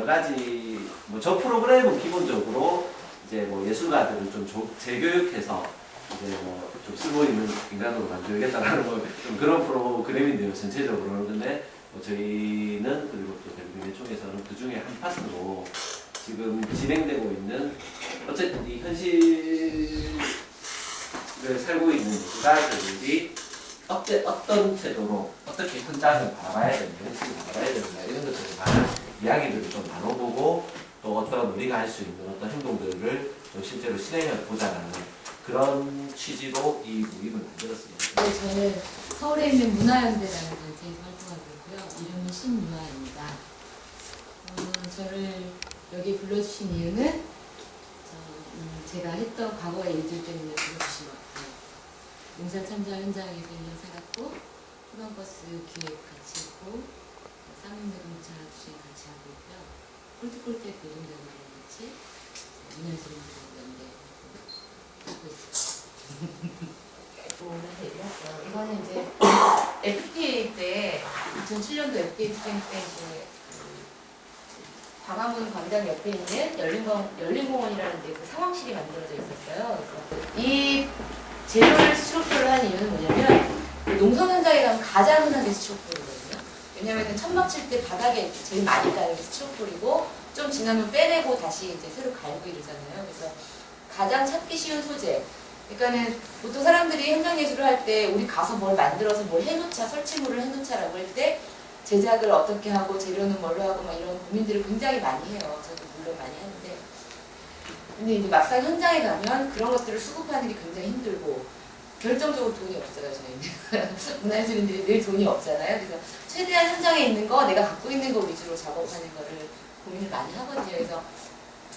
가지 뭐 저 프로그램은 기본적으로 이제 뭐 예술가들을 좀 재교육해서 이제 뭐 좀 쓸모 있는 인간으로 만들겠다라는 뭐 좀 그런 프로그램인데요, 전체적으로는. 근데 뭐 저희는 그리고 또 대국민회총에서는 그 중에 한 파트로 지금 진행되고 있는 어쨌든 이 현실을 살고 있는 예술가들이 어떤 태도로 어떻게 현장을 바라봐야 된다, 현실을 바라봐야 된다 이런 것들에 관한 이야기들을 좀 나눠보고 또 어떤 우리가 할 수 있는 어떤 행동들을 좀 실제로 실행해 보자라는 그런 취지로 이 모임을 만들었습니다. 네, 저는 서울에 있는 문화연대라는 단체에서 활동하고 있고요. 이름은 신문화입니다. 저를 여기 불러주신 이유는 제가 했던 과거의 일들 때문에 불러주신 것 같아요. 용산참사 현장에서 1년 살았고 희망버스 기획 같이 했고 쌍용대동 문화 주제 같이 하고 있고요. 꿀팁꿀팁 노동자들과 같이 문화예술인들연대 하고 있습니다. 이거는 이제 FTA 때 2007년도 FTA 투쟁 때 이제 광화문 광장 옆에 있는 열린공원이라는 데 그 상황실이 만들어져 있었어요. 그래서 이 재료를 스트로폴을 한 이유는 뭐냐면 농선 현장에 가면 가장 흔한 게 스트로폴이거든요. 왜냐면 천막 칠 때 바닥에 제일 많이 까는 게 스트로폴이고 좀 지나면 빼내고 다시 이제 새로 갈고 이러잖아요. 그래서 가장 찾기 쉬운 소재. 그러니까는 보통 사람들이 현장 예술을 할 때 우리 가서 뭘 만들어서 뭘 해놓자, 설치물을 해놓자라고 할 때 제작을 어떻게 하고 재료는 뭘로 하고 막 이런 고민들을 굉장히 많이 해요. 저도 물론 많이 하는데. 근데 이제 막상 현장에 가면 그런 것들을 수급하는 게 굉장히 힘들고 결정적으로 돈이 없어요, 저희는. 문화예술인들이 늘 돈이 없잖아요. 그래서 최대한 현장에 있는 거, 내가 갖고 있는 거 위주로 작업하는 거를 고민을 많이 하거든요. 그래서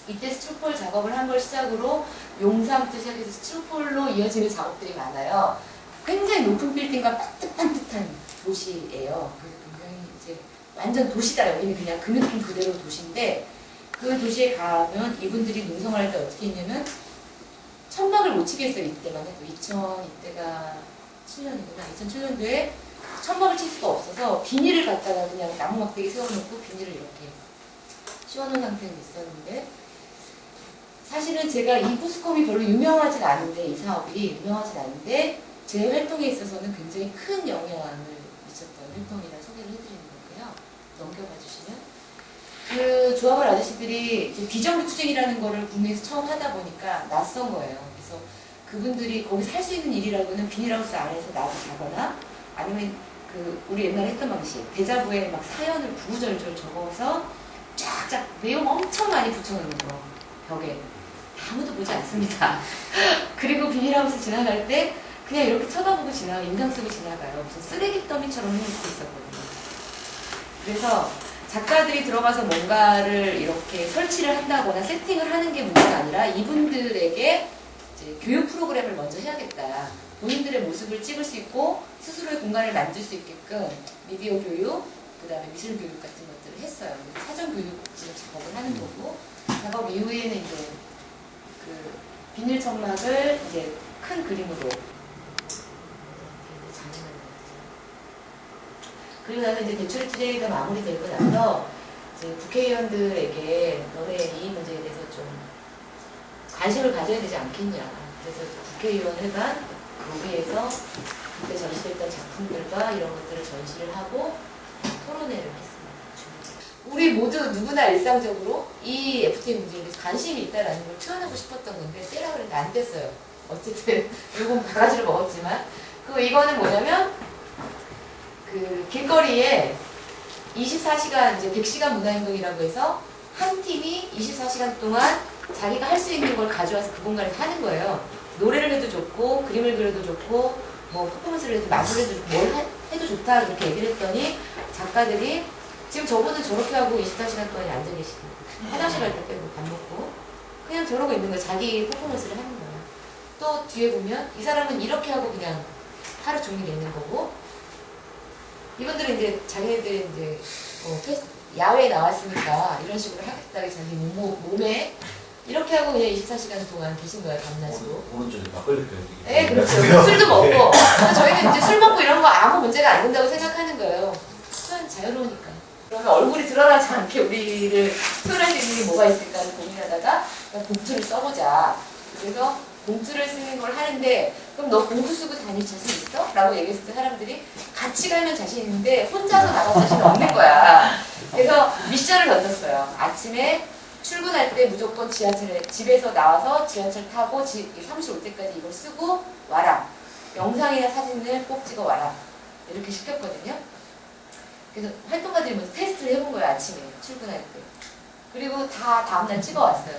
이때 스트로폴 작업을 한 걸 시작으로 용산부터 시작해서 스트로폴로 이어지는 작업들이 많아요. 굉장히 높은 빌딩과 반듯반듯한 도시예요. 그래서 굉장히 이제 완전 도시다. 여기는 그냥 그 느낌 그대로 도시인데 그 도시에 가면 이분들이 농성을 할 때 어떻게 했냐면 천막을 못 치겠어요. 이때만 해도. 이때가 7년이구나. 2007년도에 천막을 칠 수가 없어서 비닐을 갖다가 그냥 나무 막대기 세워놓고 비닐을 이렇게 씌워놓은 상태로 있었는데 사실은 제가 이 포스콤이 별로 유명하진 않은데 이 사업이 유명하진 않은데 제 활동에 있어서는 굉장히 큰 영향을 미쳤던 활동이라 소개를 해드리는 건데요. 넘겨봐 주시면 그 조합원 아저씨들이 이제 비정규 투쟁이라는 거를 국내에서 처음 하다 보니까 낯선 거예요. 그래서 그분들이 거기서 할 수 있는 일이라고는 비닐하우스 안에서 나도 자거나 아니면 그 우리 옛날에 했던 방식 대자보에 막 사연을 구구절절 적어서 쫙쫙 내용 엄청 많이 붙여놓는 거 벽에 아무도 보지 않습니다. 그리고 비닐하우스 지나갈 때 그냥 이렇게 쳐다보고 인상 쓰고 지나가요. 무슨 쓰레기 더미처럼 해놓고 있었거든요. 그래서 작가들이 들어가서 뭔가를 이렇게 설치를 한다거나 세팅을 하는 게 문제가 아니라 이분들에게 이제 교육 프로그램을 먼저 해야겠다. 본인들의 모습을 찍을 수 있고 스스로의 공간을 만들 수 있게끔 미디어 교육, 그 다음에 미술 교육 같은 것들을 했어요. 사전 교육 지금 작업을 하는 거고 작업 이후에는 이제 그 비닐 천막을 이제 큰 그림으로 그리고 나서 이제 대출 투쟁이 마무리되고 나서 이제 국회의원들에게 너네 이 문제에 대해서 좀 관심을 가져야 되지 않겠냐. 그래서 국회의원회관 거기에서 그때 전시됐던 작품들과 이런 것들을 전시를 하고 토론회를 했습니다. 우리 모두 누구나 일상적으로 이 FTA 문제에 대해서 관심이 있다는 걸 표현하고 싶었던 건데 때라 그랬는데 안 됐어요. 어쨌든 이건 바가지를 먹었지만 이거는 뭐냐면 그 길거리에 24시간 이제 100시간 문화행동이라고 해서 한 팀이 24시간 동안 자기가 할 수 있는 걸 가져와서 그 공간에서 하는 거예요. 노래를 해도 좋고 그림을 그려도 좋고 뭐 퍼포먼스를 해도 마술을 해도 좋고 뭘 해도 좋다 그렇게 얘기를 했더니 작가들이 지금 저분은 저렇게 하고 24시간 동안 앉아 계시고 화장실 갈 때 빼고 밥 먹고 그냥 저러고 있는 거예요. 자기 퍼포먼스를 하는 거예요. 또 뒤에 보면 이 사람은 이렇게 하고 그냥 하루 종일 있는 거고 이분들은 이제 자기네들 이제 야외에 나왔으니까 이런 식으로 하겠다 자기 몸에 이렇게 하고 그냥 24시간 동안 계신 거예요. 밤낮으로. 오른쪽에 막걸리 껴야 되기 네, 그렇죠. 술도 먹고. 저희는 이제 술 먹고 이런 거 아무 문제가 안 된다고 생각하는 거예요. 그건 자유로우니까. 그러면 얼굴이 드러나지 않게 우리를 표현할 수 있는 게 뭐가 있을까를 고민하다가 그냥 봉투를 써보자. 그래서 봉투를 쓰는 걸 하는데 그럼 너 봉투 쓰고 다닐 자신 있어? 라고 얘기했을 때 사람들이 같이 가면 자신 있는데 혼자서 나갈 자신은 없는 거야. 그래서 미션을 던졌어요. 아침에 출근할 때 무조건 지하철에 집에서 나와서 지하철 타고 사무실 올 때까지 이걸 쓰고 와라. 영상이나 사진을 꼭 찍어 와라. 이렇게 시켰거든요. 그래서 활동가들이 먼저 테스트를 해본 거예요. 아침에 출근할 때. 그리고 다 다음날 찍어왔어요.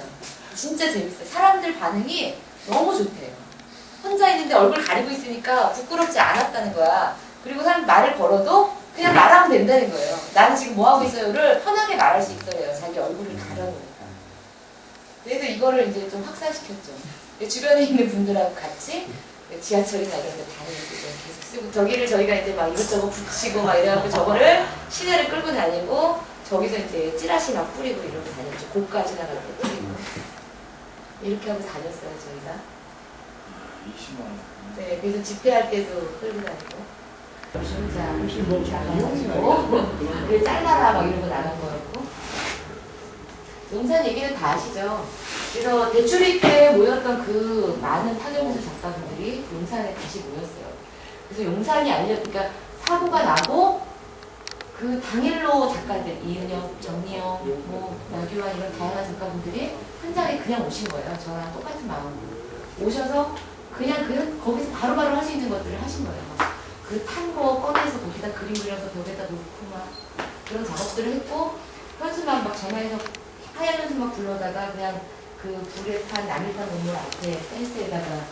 진짜 재밌어요. 사람들 반응이 너무 좋대요. 혼자 있는데 얼굴 가리고 있으니까 부끄럽지 않았다는 거야. 그리고 사람 말을 걸어도 그냥 말하면 된다는 거예요. 나는 지금 뭐 하고 있어요를 편하게 말할 수 있더래요. 자기 얼굴을 가려놓으니까. 그래서 이거를 이제 좀 확산시켰죠. 주변에 있는 분들하고 같이 지하철이나 이런 데 다니는 데 계속 쓰고 저기를 저희가 이제 막 이것저것 붙이고 막 이래갖고 저거를 시내를 끌고 다니고 저기서 이제 찌라시 막 뿌리고 이러고 다녔죠. 고가 지나갈 때 뿌리고 이렇게 하고 다녔어요 저희가. 20만 원. 네, 그래서 집회할 때도 끌고 다니고 혼자 나가가지고 그래 잘라라 막 이러고 나간 거였고. 용산 얘기는 다 아시죠? 그래서 대출입 때 모였던 그 많은 타경무술 작가분들이 용산에 다시 모였어요. 그래서 용산이 그러니까 사고가 나고 그 당일로 작가들 이은영, 정리영, 뭐 나규환 이런 다양한 작가분들이 현장에 그냥 오신 거예요. 저랑 똑같은 마음으로 오셔서 그냥 거기서 바로바로 할 수 있는 것들을 하신 거예요. 그 탄 거 꺼내서 거기다 그림 그려서 벽에다 놓고 막 그런 작업들을 했고 현수막 막 전화해서 하얀 현수막 불러다가 그냥 그 불에 탄 남일탄 건물 앞에 펜스에다가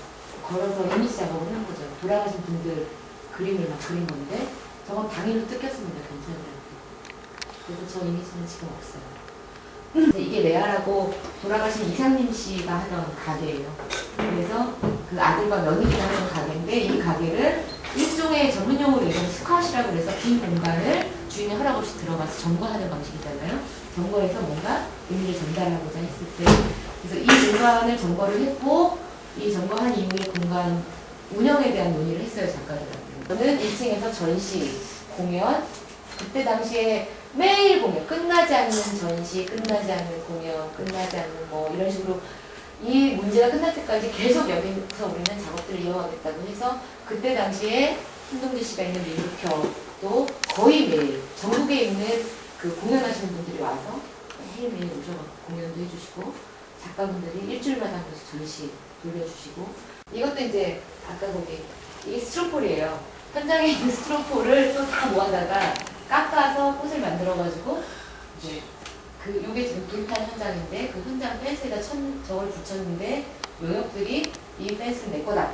걸어서 이미지 작업을 하는 거죠. 돌아가신 분들 그림을 막 그린 건데 저건 당일로 뜯겼습니다. 경찰들한테. 그래서 저 이미지는 지금 없어요. 이게 레아라고 돌아가신 이상민 씨가 하던 가게예요. 그래서 그 아들과 며느리가 하는 가게인데 이 가게를 일종의 전문용어로 얘기하면 스쿼시라고 해서 빈 공간을 주인의 허락 없이 들어가서 점거하는 방식이잖아요. 점거해서 뭔가 의미를 전달하고자 했을 때 그래서 이 공간을 점거를 했고 이 점거한 이후의 공간 운영에 대한 논의를 했어요. 작가들한테. 저는 1층에서 전시, 공연 그때 당시에 매일 공연, 끝나지 않는 전시, 끝나지 않는 공연, 끝나지 않는 뭐 이런 식으로 이 문제가 끝날 때까지 계속 여기서 우리는 작업들을 이어가겠다고 해서 그때 당시에 신동재 씨가 있는 민국협도 거의 매일 전국에 있는 그 공연하시는 분들이 와서 매일매일 오셔서 공연도 해주시고 작가분들이 일주일마다 한 번씩 전시 돌려주시고 이것도 이제 아까 거기 이게 스트로폴이에요. 현장에 있는 스트로폴을 또 다 모아다가 깎아서 꽃을 만들어가지고 이제 요게 지금 불탄 현장인데 그 현장 펜스에다 저걸 붙였는데 요역들이 이 펜스는 내 거다.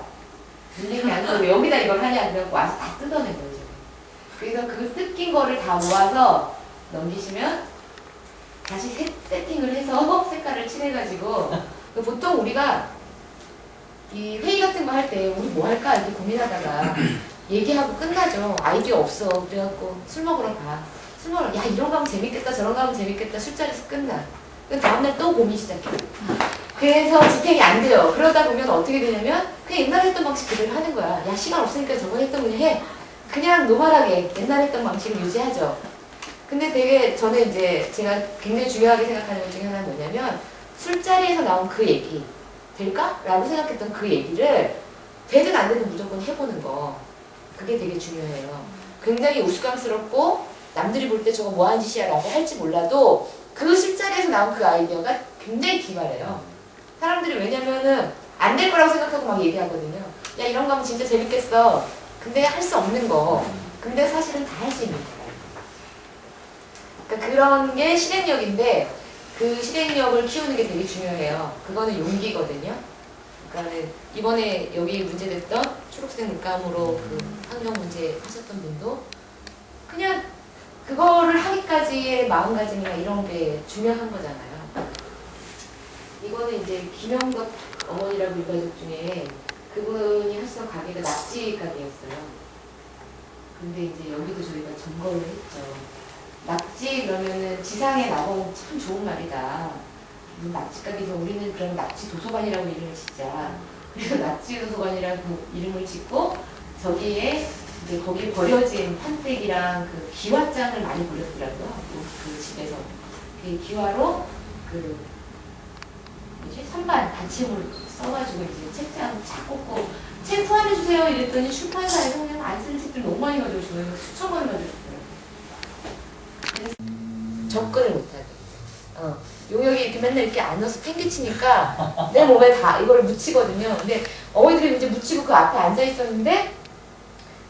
빌링이 아니고 왜 여기다 이걸 하냐 그래갖고 와서 다 뜯어낸 거죠. 그래서 그 뜯긴 거를 다 모아서 넘기시면 다시 세팅을 해서 색깔을 칠해가지고 보통 우리가 이 회의 같은 거 할 때 우리 뭐 할까 이렇게 고민하다가 얘기하고 끝나죠. 아이디어 없어. 그래갖고 술 먹으러 가. 술 먹으러 야 이런 거 하면 재밌겠다 저런 거 하면 재밌겠다 술자리에서 끝나. 그 다음날 또 고민 시작해. 그래서 집행이 안 돼요. 그러다 보면 어떻게 되냐면 그냥 옛날에 했던 방식 그대로 하는 거야. 야 시간 없으니까 저번에 했던 거 그냥 해. 그냥 노멀하게 옛날에 했던 방식을 유지하죠. 근데 되게 저는 이제 제가 굉장히 중요하게 생각하는 것 중에 하나는 뭐냐면 술자리에서 나온 그 얘기 될까? 라고 생각했던 그 얘기를 되든 안 되든 무조건 해보는 거 그게 되게 중요해요. 굉장히 우스꽝스럽고 남들이 볼 때 저거 뭐하는 짓이야 라고 할지 몰라도 그 술자리에서 나온 그 아이디어가 굉장히 기발해요. 사람들이 왜냐면은 안 될 거라고 생각하고 막 얘기하거든요. 야 이런 거 하면 진짜 재밌겠어. 근데 할 수 없는 거. 근데 사실은 다 할 수 있는 거예요. 그러니까 그런 게 실행력인데 그 실행력을 키우는 게 되게 중요해요. 그거는 용기거든요. 그러니까는 이번에 여기 문제됐던 초록색 물감으로 그 환경 문제 하셨던 분도 그냥 그거를 하기까지의 마음가짐이나 이런 게 중요한 거잖아요. 이거는 이제 김영덕 어머니라고 유가족 중에 그분이 하시던 가게가 낙지 가게였어요. 근데 이제 여기도 저희가 점거를 했죠. 낙지 그러면은 지상에 나온 참 좋은 말이다. 낙지 가게에서 우리는 그럼 낙지 도서관이라고 이름을 짓자. 그래서 낙지 도서관이라고 이름을 짓고 저기에 근데 거기 버려진 판때기랑 그 기와장을 많이 버렸더라고요. 그 집에서. 그 기와로 그 뭐지? 선반 받침으로 써가지고 이제 책장 착 꽂고 책 후원해주세요 이랬더니 출판사에서 그냥 안 쓰는 책들 너무 많이 가져오시고 수천 권을 가져오시더라고요. 접근을 못하게. 용역이 이렇게 맨날 이렇게 앉아서 팽개치니까 내 몸에 다 이걸 묻히거든요. 근데 어머니들이 이제 묻히고 그 앞에 앉아 있었는데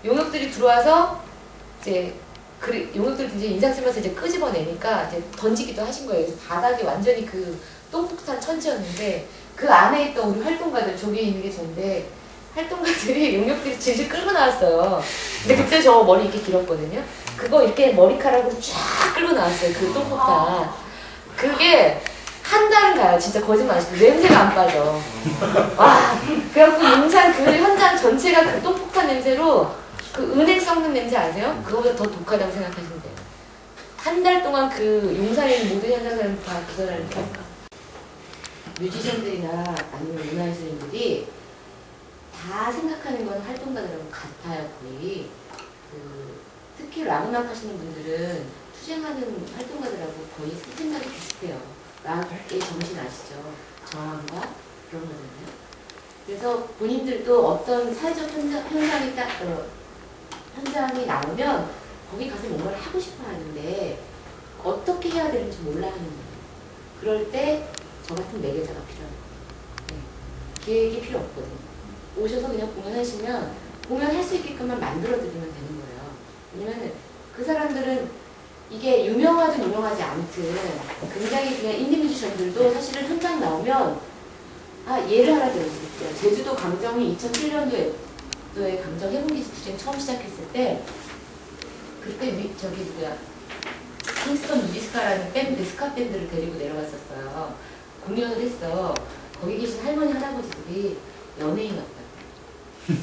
용역들이 들어와서 이제 용역들 이제 인상 쓰면서 이제 끄집어내니까 이제 던지기도 하신 거예요. 그래서 바닥이 완전히 그 똥폭탄 천지였는데 그 안에 있던 우리 활동가들 저기에 있는 게 저인데 활동가들이 용역들이 질질 끌고 나왔어요. 근데 그때 저 머리 이렇게 길었거든요. 그거 이렇게 머리카락으로 쫙 끌고 나왔어요. 그 똥폭탄. 그게 한 달은 가요. 진짜 거짓말 아니고 냄새가 안 빠져. 와, 그래갖고 용산 그 현장 전체가 그 똥폭탄 냄새로 그 은행 썩는 냄새 아세요? 그거보다 더 독하다고 생각하시면 돼요. 한 달 동안 그 용산에 있는 모든 현장사람 다 기절하니까 뮤지션들이나 아니면 문화예술인들이 다 생각하는 건 활동가들하고 같아요. 거의 특히 락음악 하시는 분들은 투쟁하는 활동가들하고 거의 생각이 비슷해요. 락의 정신 아시죠? 저항과 그런 거잖아요. 그래서 본인들도 어떤 사회적 현상이 현장이 나오면 거기 가서 뭔가를 하고 싶어 하는데 어떻게 해야 되는지 몰라 하는 거예요. 그럴 때 저 같은 매개자가 필요한 거예요. 네. 계획이 필요 없거든요. 오셔서 그냥 공연하시면 공연할 수 있게끔만 만들어드리면 되는 거예요. 왜냐면 그 사람들은 이게 유명하든 유명하지 않든 굉장히 그냥 인디 뮤지션들도 사실은 현장 나오면 예를 하나 들어드릴게요. 제주도 강정이 2007년도에 강정 해군기지 투쟁 처음 시작했을 때 그때 킹스턴 뮤지스카라는 밴드, 스카 밴드를 데리고 내려갔었어요. 공연을 했어. 거기 계신 할머니 할아버지들이 연예인 왔다고.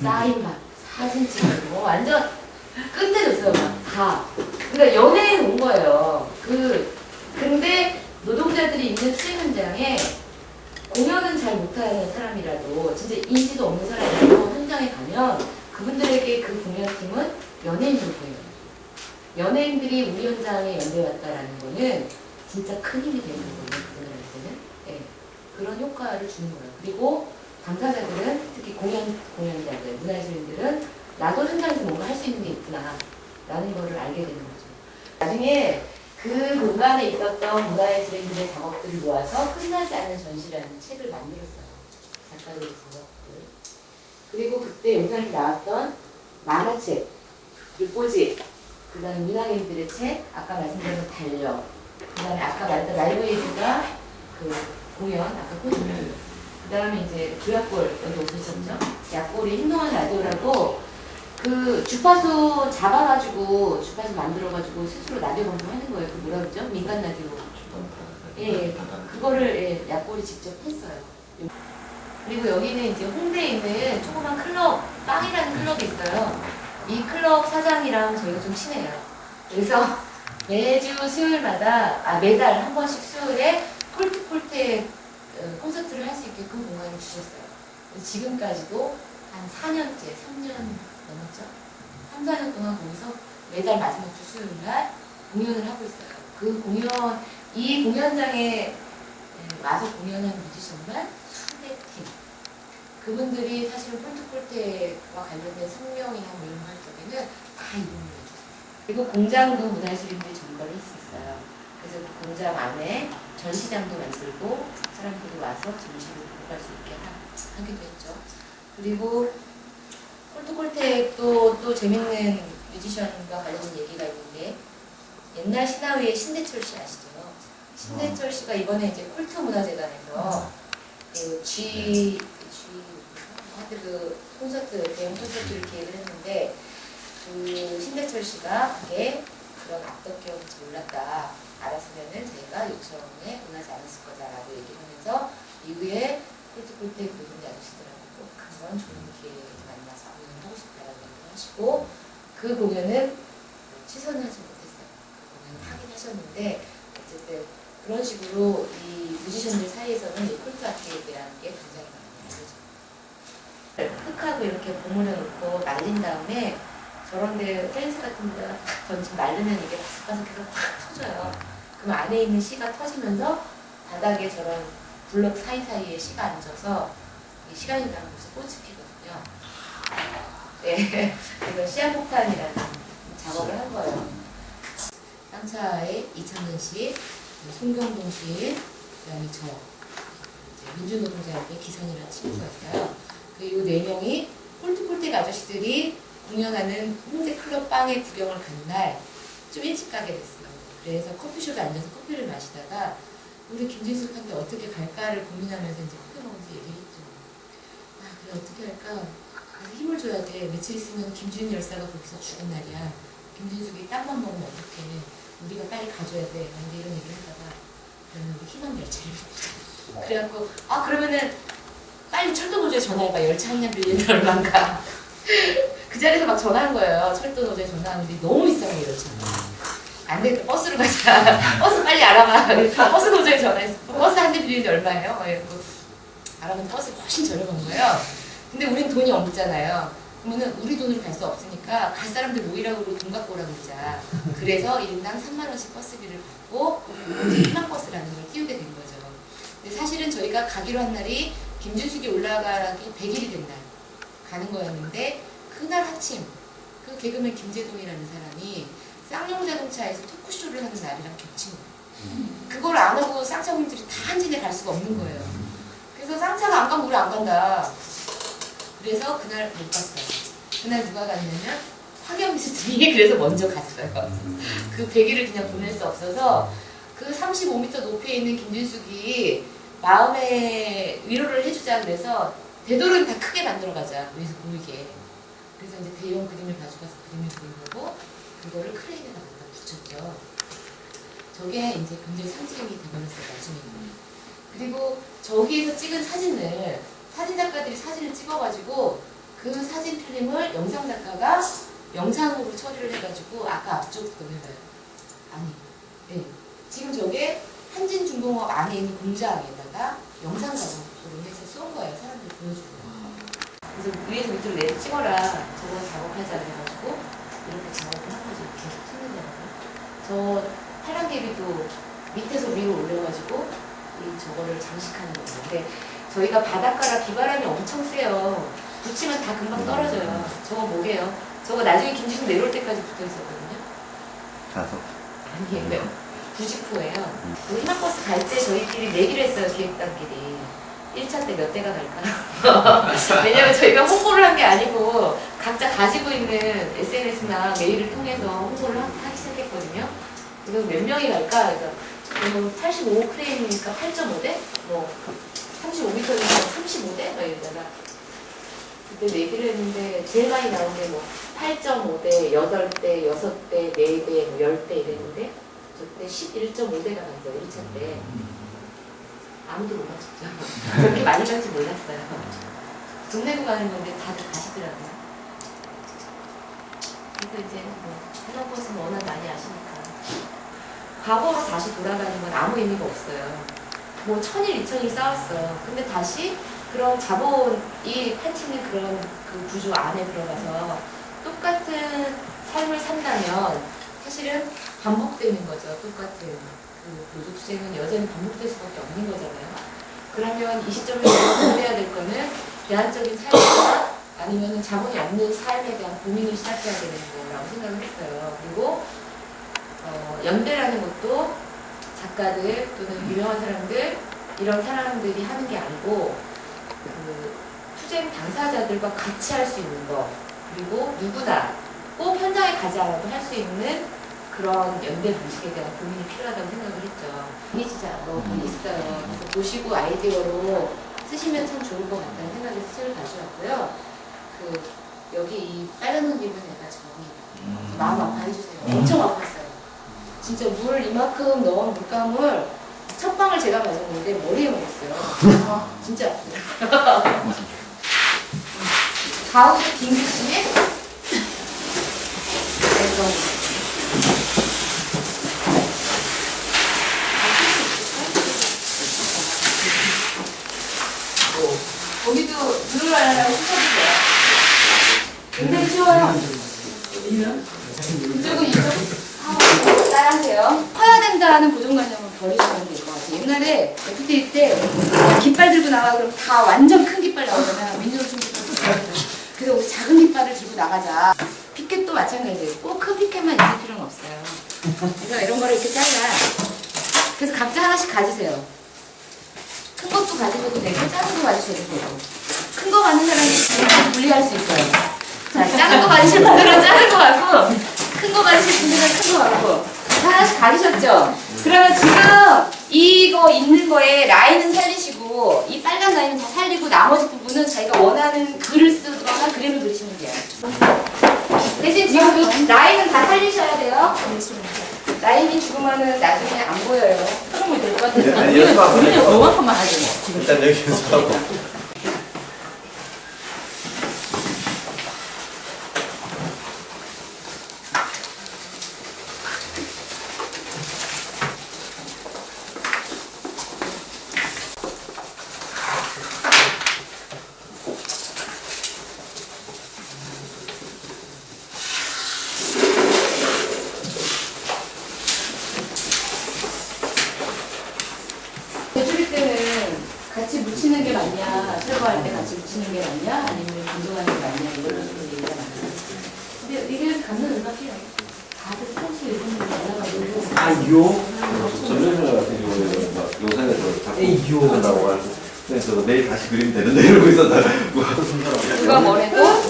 사인받, 사진 찍고 완전 끝내줬어요. 막 다. 그러니까 연예인 온 거예요. 근데 노동자들이 있는 투쟁 현장에 공연은 잘 못하는 사람이라도 진짜 인지도 없는 사람이라도 현장에 가면 그분들에게 그 공연팀은 연예인으로 보여요. 연예인들이 우리 현장에 연대왔다라는 거는 진짜 큰 힘이 되는 거거든요. 그들한테는. 네. 그런 효과를 주는 거예요. 그리고 당사자들은 특히 공연자들, 문화예술인들은 나도 현장에서 뭔가 할 수 있는 게 있구나 라는 거를 알게 되는 거죠. 나중에 그 공간에 있었던 문화예술인들의 작업들을 모아서 끝나지 않은 전시라는 책을 만들었어요. 작가들의 작업들. 그리고 그때 영상에 나왔던 만화책, 율보지, 그 다음에 문학인들의 책, 아까 말씀드린 달력, 그 다음에 아까 말했던 라이브에이드가 그 공연, 아까 코스튬, 그 다음에 이제 조약골, 여기 오셨죠? 약골이 행동한 라디오라고 그 주파수 잡아가지고, 주파수 만들어가지고 스스로 라디오 방송하는 거예요. 그 뭐라 그러죠? 민간 라디오. 예, 그거를 약골이 직접 했어요. 그리고 여기는 이제 홍대에 있는 조그만 클럽, 빵이라는 클럽이 있어요. 이 클럽 사장이랑 저희가 좀 친해요. 그래서 매주 수요일마다, 매달 한 번씩 수요일에 콜트콜트의 콘서트를 할 수 있게끔 공간을 주셨어요. 지금까지도 한 4년째, 3년 넘었죠? 3, 4년 동안 거기서 매달 마지막 주 수요일날 공연을 하고 있어요. 이 공연장에 와서 공연하는 뮤지션만 수백 팀. 그분들이 사실은 폴트폴테와 관련된 성명이나 뭐 이런 거 할 적에는 다 이름을 내주세요. 그리고 공장도 문화예술인들이 전가를 했었어요. 그래서 그 공장 안에 전시장도 만들고 사람들이 와서 전시를 보고 갈 수 있게 하기도 했죠. 그리고 폴트폴테도 또 재밌는 뮤지션과 관련된 얘기가 있는데 옛날 신화위의 신대철 씨 아시죠? 신대철 씨가 이번에 이제 콜트 문화재단에서 그 하여튼 그 콘서트, 대형 콘서트를 기획을 했는데 그 신대철 씨가 그게 그런 악덕기업인지 몰랐다. 알았으면은 제가 요청에 응하지 않았을 거다라고 얘기를 하면서 이후에 콜트콜트 그분이 아저씨들하고 꼭 한번 좋은 기회에 만나서 공연을 하고 싶다라고 하시고 그 공연은 취소는 하지 못했어요. 그 공연을 하긴 하셨는데 어쨌든 그런 식으로 이 뮤지션들 사이에서는 이 콜트 아트에 대한 게 굉장히 많아요. 흙하고 이렇게 버무려 놓고 말린 다음에 저런데 펜스 같은 데다가 탁 던지면 마르면 이게 바삭바삭해서 팍 터져요. 그럼 안에 있는 씨가 터지면서 바닥에 저런 블럭 사이사이에 씨가 앉아서 이 시간이 지나면 꽃이 피거든요. 네, 그래서 씨앗폭탄이라는 작업을 한 거예요. 쌍차의 이창근 씨, 송경동 씨, 그다음에 저 민주노동자협회 기선이라는 친구가 있어요. 그리고 4명이 폴틱폴틱 아저씨들이 공연하는 홍대 클럽 빵에 구경을 간 날 좀 일찍 가게 됐어요. 그래서 커피숍에 앉아서 커피를 마시다가 우리 김진숙한테 어떻게 갈까를 고민하면서 이제 커피 먹으면서 얘기했죠. 아 그래 어떻게 할까? 그래서 힘을 줘야 돼. 며칠 있으면 김준일 열사가 거기서 죽은 날이야. 김진숙이 땅만 먹으면 어떡해. 우리가 빨리 가줘야 돼. 근데 이런 얘기를 하다가 그러면 우리 희망 열차를 보자. 그래갖고 아 그러면은 빨리 철도노조에 전화해봐. 열차 한 辆빌리는데 얼마인가. 그 자리에서 막 전화한 거예요. 철도노조에 전화하는데 너무 비싸요 열차. 안 되겠다. 버스로 가자. 버스 빨리 알아봐. 버스 노조에 전화했어. 버스 한 대 빌리는데 얼마예요? 이러고 알아보면 버스 훨씬 저렴한 거예요. 근데 우린 돈이 없잖아요. 그러면은 우리 돈으로 갈 수 없으니까 갈 사람들 모이라고 우리 돈 갖고 오라고 그러자. 그래서 1인당 3만 원씩 버스비를 받고 희망버스라는 걸 띄우게 된 거죠. 근데 사실은 저희가 가기로 한 날이 김준숙이 올라가기 100일이 된 날 가는 거였는데 그날 아침 그 개그맨 김재동이라는 사람이 쌍용자동차에서 토크쇼를 하는 날이랑 겹친 거예요. 그걸 안 하고 쌍차분들이 다 한진에 갈 수가 없는 거예요. 그래서 쌍차가 안 가면 우리 안 간다. 그래서 그날 못 갔어요. 그날 누가 갔냐면 화경미스들이 그래서 먼저 갔어요. 그 100일을 그냥 보낼 수 없어서 그 35m 높이에 있는 김진숙이 마음의 위로를 해주자 그래서 되도록 다 크게 만들어가자. 위에서 보이게. 그래서 이제 대형 그림을 가져가서 그림을 그린 거고 그거를 크레인에다 갖다 붙였죠. 저게 이제 굉장히 상징이 되버렸어요. 나중에는. 그리고 저기에서 찍은 사진을 사진 작가들이 사진을 찍어가지고 그 사진 필름을 영상 작가가 영상으로 처리를 해가지고 아까 앞쪽 그거 해봐요. 아니, 네. 지금 저게 한진중공업 안에 있는 공장에다가 영상 작업으로 해서 쏜 거예요. 사람들 보여주고. 그래서 위에서 밑으로 내려 찍어라. 저거 작업하자 그래가지고 이렇게 작업을 한 거죠. 계속 찍는다고요. 저 파란개비도 밑에서 위로 올려가지고 이 저거를 장식하는 거예요. 근데 저희가 바닷가라 비바람이 엄청 세요. 붙이면 다 금방 떨어져요. 저거 뭐게요? 저거 나중에 김지숙 내려올 때까지 붙어 있었거든요. 가서. 아니에요. 90호예요. 그 희망버스 갈 때 저희끼리 내기를 했어요. 기획단끼리. 1차 때 몇 대가 갈까? 왜냐면 저희가 홍보를 한 게 아니고 각자 가지고 있는 SNS나 메일을 통해서 홍보를 하기 시작했거든요. 그래서 몇 명이 갈까? 그래서 85 크레인이니까 8.5대? 뭐 35m니까 35대? 막 이러다가 그때 내기를 했는데 제일 많이 나온 게 뭐 8.5대, 8대, 6대, 4대, 뭐 10대 이랬는데 저때 11.5대가 갔어요. 1차 때. 아무도 못 맞췄죠. 그렇게 많이 갈지 몰랐어요. 동네구 가는 건데 다들 가시더라고요. 그래서 이제 뭐 해상버스는 워낙 많이 아시니까 과거로 다시 돌아가는 건 아무 의미가 없어요. 뭐 1000일, 2000일 싸웠어요. 근데 다시 그런 자본이 펼치는 그런 그 구조 안에 들어가서 똑같은 삶을 산다면 사실은 반복되는 거죠. 똑같은 그 노조투쟁은 여전히 반복될 수밖에 없는 거잖아요. 그러면 이 시점에서 해야 될 거는 대안적인 삶이나 아니면 자본이 없는 삶에 대한 고민을 시작해야 되는 거라고 생각을 했어요. 그리고 연대라는 것도 작가들 또는 유명한 사람들 이런 사람들이 하는 게 아니고 그 투쟁 당사자들과 같이 할 수 있는 거 그리고 누구나 꼭 현장에 가지 않아도 할 수 있는 그런 연대 방식에 대한 고민이 필요하다고 생각을 했죠. 이미지자 뭐 있어요. 그래서 보시고 아이디어로 쓰시면 참 좋을 것 같다는 생각에서 책을 가져왔고요. 그 여기 이 빨간 옷 입은 애가 저기 마음 아파해주세요. 엄청 아팠어요. 진짜 물 이만큼 넣은 물감을 첫 방을 제가 가졌는데 머리에 먹었어요. 진짜 아프더라고요. 가운데 김규신의 거기도 들어가려고 수첩이에요. 굉장히 쉬워요. 그리고 이쪽 따라하세요. 커야 된다는 고정관념을 버리시면 될 것 같아요. 옛날에 FT 때 깃발 들고 나가 그럼 다 완전 큰 깃발 나오잖아요. 민주노총 깃발. 그래서 우리 작은 깃발을 들고 나가자. 피켓도 마찬가지예요. 꼭 큰 피켓만 있을 필요는 없어요. 그래서 이런 거를 이렇게 잘라. 그래서 각자 하나씩 가지세요. 큰 것도 가지셔도 되고 작은 거 가지셔도 되고. 큰 거 가는 사람이 분리할 수 있어요. 자, 작은 거 가지실 분들은 작은 거 갖고 큰 거 가지실 분들은 큰 거 갖고 다 하나씩 가지셨죠? 그러면 지금 이거 있는 거에 라인은 살리시고 이 빨간 라인은 다 살리고 나머지 부분은 자기가 원하는 글을 쓰거나 그림을 그리시면 돼요. 대신 지금 이 라인은 다 살리셔야 돼요. 라인이 죽으면은 나중에 안 보여요. 그러면 될 것 같아요. 아니, 연습하고 우리는 요만큼만 하죠. 일단 여기 연습하고. 대출일 때는 같이 묻히는 게 맞냐, 철거할 때 같이 묻히는 게 맞냐, 아니면 분동하는 게 맞냐, 이런 식으로 얘기가 많아요. 근데 이게 갖는 음악이에요. 다들 평소에 이런 거 달라가지고. 아요? 전면서 같은 경우에는 막 용산에서 자꾸 한다고 하고 그래서 내일 다시 그리면 되는데 이러고 있었다가 누가 뭐래도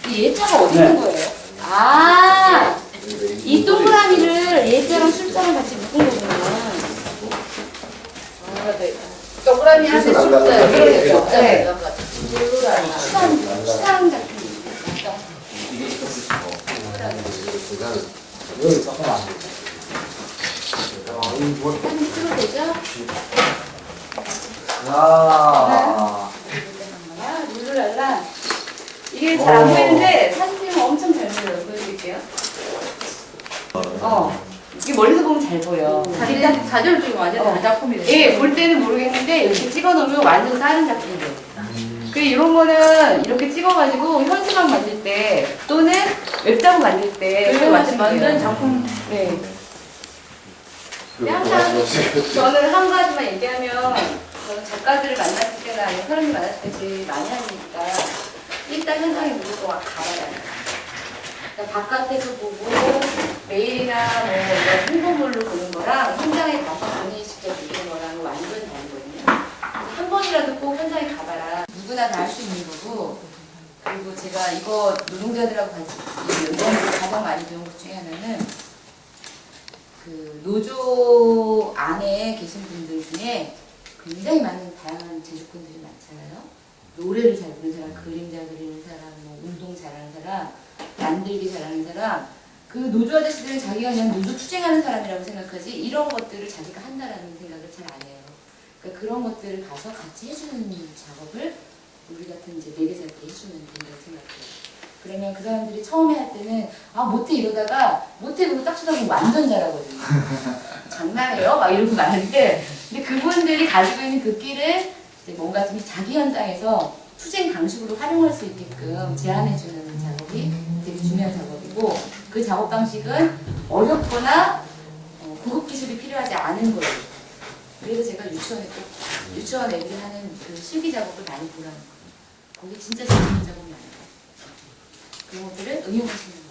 이 예자가 어디 있는 거예요? 아, 이 동그라미를 예자랑 숫자랑 같이 묶은 거구나. 아, 네. 동그라미 안에 숫자, 그러겠죠. 네. 수상 작품. 이게 있었고. 여기 조금 안 돼. 사진 찍어도 되죠? 야. 룰루랄라. 이게 잘 안 보이는데 사진 찍으면 엄청 잘 보여요. 보여드릴게요. 이게 멀리서 보면 잘 보여. 일단 사진을 찍으면 완전 작품이네. 예, 볼 때는 모르겠는데 이렇게 찍어놓으면 완전 다른 작품이 돼요. 그 이런 거는 이렇게 찍어가지고 현수막 만들 때 또는 웹자국 만들 때 그리고 만들면 완전 돼요. 작품. 네. 근데 항상 저는 한 가지만 얘기하면 저는 작가들을 만났을 때나 아니면 사람을 만났을 때 제일 많이 하니까 일단 현장에 무조건 가봐요. 그러니까 바깥에서 보고 메일이나 뭐 이런 홍보물로 보는 거랑 현장에 가서 본인이 직접 느끼는 거랑 완전 다르거든요. 그래서 한 번이라도 꼭 현장에 가봐라. 누구나 다 할 수 있는 거고, 그리고 제가 이거 노동자들하고 같이 이 연구를 가장 많이 배운 것 중에 하나는 그 노조 안에 계신 분들 중에 굉장히 많은 다양한 재주꾼들이 많잖아요. 노래를 잘 부르는 사람, 그림 잘 그리는 사람, 뭐 운동 잘하는 사람, 만들기 잘하는 사람. 그 노조 아저씨들은 자기가 그냥 노조 투쟁하는 사람이라고 생각하지 이런 것들을 자기가 한다라는 생각을 잘 안 해요. 그러니까 그런 것들을 가서 같이 해주는 작업을 우리 같은 이제 매개자한테 해주면 된다고 생각해요. 그러면 그 사람들이 처음에 할 때는 아 못해 이러다가 못해 그러고 딱 쳐다보면 완전 잘하거든요. 장난해요? 막 이러고 말하는데 근데 그분들이 가지고 있는 그 끼를 이제 뭔가 좀 자기 현장에서 투쟁 방식으로 활용할 수 있게끔 제안해주는 작업이 되게 중요한 작업이고 그 작업 방식은 어렵거나 고급 기술이 필요하지 않은 거예요. 그래서 제가 유치원 애들이 하는 그 실기 작업을 많이 보라는 거예요. 거기 진짜 재밌는 작업이 많아요. 그런 것들을 응용하시는 거예요.